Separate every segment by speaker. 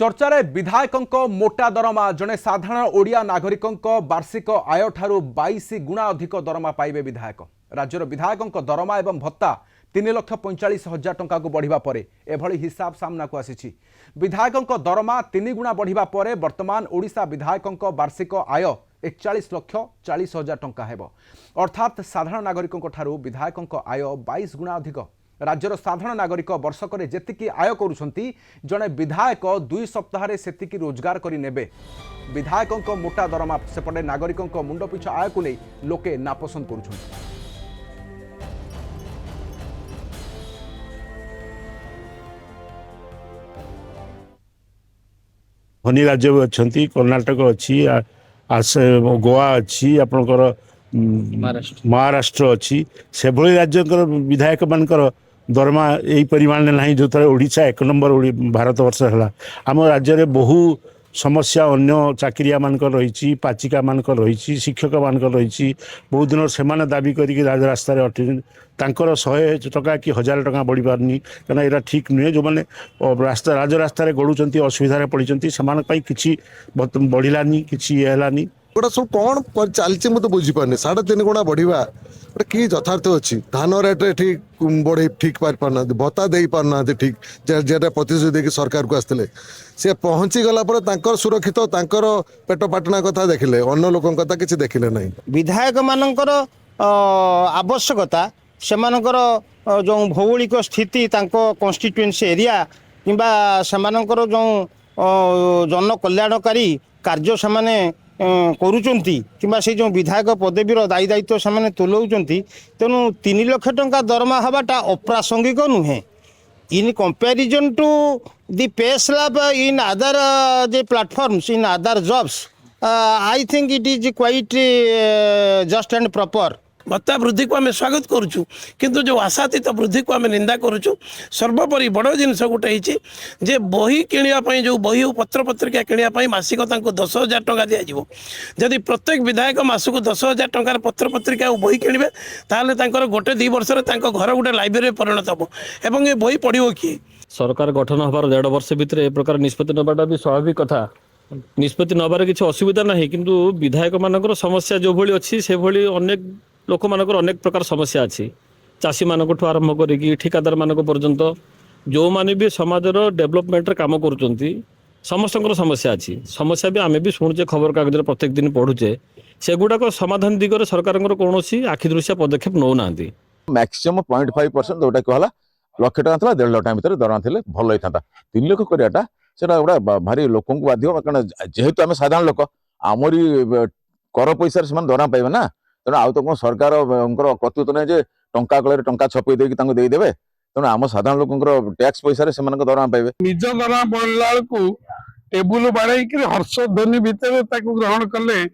Speaker 1: चर्चारे विधायकों मोटा दरमा जड़े साधारण ओडिया नागरिकों वार्षिक आय ठारू 22 गुणा अधिक दरमा पाइबे विधायक। राज्यर विधायकों दरमा एवं भत्ता 3,45,000 टंका को बढ़िबा परे एभली हिसाब सामना को आसीछि। विधायकों दरमा 3 गुणा बढ़िबा परे वर्तमान ओडिशा विधायकों वार्षिक आय 41,40,000 टंका हेबो। अर्थात साधारण नागरिकों ठारू विधायकों आय 22 गुणा अधिक। राज्यर साधारण नागरिक वर्षक जेतिकी आय करुछंती जड़े विधायक 2 सप्ताह सेतिकी रोजगार करि नेबे। विधायकों मोटा दरमा सेपटे नागरिकों मुंड पिछा आय को नहीं लोके नापसंद करुछंती।
Speaker 2: धनी राज्य अच्छा कर्णाटक अच्छी गोवा अच्छी आपणकर महाराष्ट्र अच्छी से भली राज्य विधायक मानकर दरमा यही परिमाण ना जो ओडिशा 1 नंबर भारत वर्ष है। आम राज्य में बहु समस्या अन्य चाकरिया मानक रही पाचिका मानक रही शिक्षक मानक रही बहुत दिन से दाबी करके राजरास्त अटे 100 टका कि 1000 टका बढ़ी पारनी कहना यहाँ ठीक नुहे जो मैंने रास्ता राजरास्त गड़ुंट असुविधा पड़ती से किसी बढ़लानी कि है
Speaker 3: गोटा सब कौन चलती मुझे बुझीपारे 3.5 गुणा बढ़िया गोटे कि यथार्थ अच्छी धान रेट ठीक बढ़े ठीक पारना भत्ता दे पारना ठीक जेटा प्रतिश्रुति देखिए सरकार को आसते सी पहुँची गला सुरक्षित पेट पाटना कथा देखिले अन्य लोक कथा किसी देखिले ना।
Speaker 4: विधायक मानकर आवश्यकता से जो भौगोलिक स्थिति कन्स्टिट्युएन्सी एरिया किंबा सेमानकर जो जन कल्याणकारी कार्य से करुचंती किंबा से जो विधायक पदवीर दायी दायित्व से तुलाऊँच तेणु 3 लाख टंका दरमा हवाटा अप्रासंगिक नुहे in comparison to the pay slab in other the platforms in other jobs. I think it is quite just and proper.
Speaker 5: भत्ता वृद्धि को आम स्वागत करुचु किंतु जो आशातीत वृद्धि को आम निंदा करुचु। सर्वोपरि बड़ जिनस गोटे जे बही किणापी जो बही पत्र पत्रिका किणापी मासिक 10,000 टंका दिज्व जदि प्रत्येक विधायक मासक 10,000 टंकार पत्र पत्रिका बही किणवे ताले गोटे 2 वर्ष घर गोटे लाइब्रेरी परिणत हम एवं ये बही पढ़ो किए।
Speaker 6: सरकार गठन हबार 1.5 वर्ष भितर ए प्रकार निष्पत्ति नबाटा भी स्वाभाविक कथा। निष्पत्ति नबार किसी असुविधा ना किंतु विधायक मानकर समस्या जो भली अच्छी से भली अनेक लोक मानकर अनेक प्रकार समस्या अच्छी चाषी मानक आरंभ करी ठिकादार मान पर्यंत जो माने भी समाजर डेवलपमेंट काम करुँच समस्त समस्या अच्छी। समस्या भी आम भी शुणुचे खबर कागज प्रत्येक दिन पढ़ुचे से गुड़ाक समाधान दिगरे सरकार कौन आखिदृशिया पदक्षेप नौ ना।
Speaker 7: मैक्सिमम 0.5% जोटा कहला लक्ष टका था 1.5 लाख टका भितर दरमा थे भल होता 3 लाख कराटा से भारी लोक बाध्य कारण जेहेतु आम साधारण लोक आमरी कर पैसा से दरमा पाइबे ना तेना आउ तो कौन सरकार कर्तृत्व नहीं जे टंका कल टंका छपे देदेवे तेना आम साधारण लोक टैक्स पैसा दरमा पाइबे
Speaker 8: निज दरमा बढ़ला टेबुल बाड़े हर्षध्वनि भितर ग्रहण कले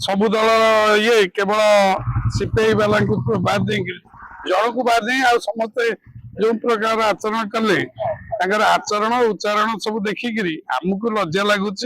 Speaker 8: सबु दल ये केवल सीपीआई वाला बाद दे जन को बाद दे समस्ते जो प्रकार आचरण कले आचरण उच्चारण सब देखिकी आमको लज्जा लगुच।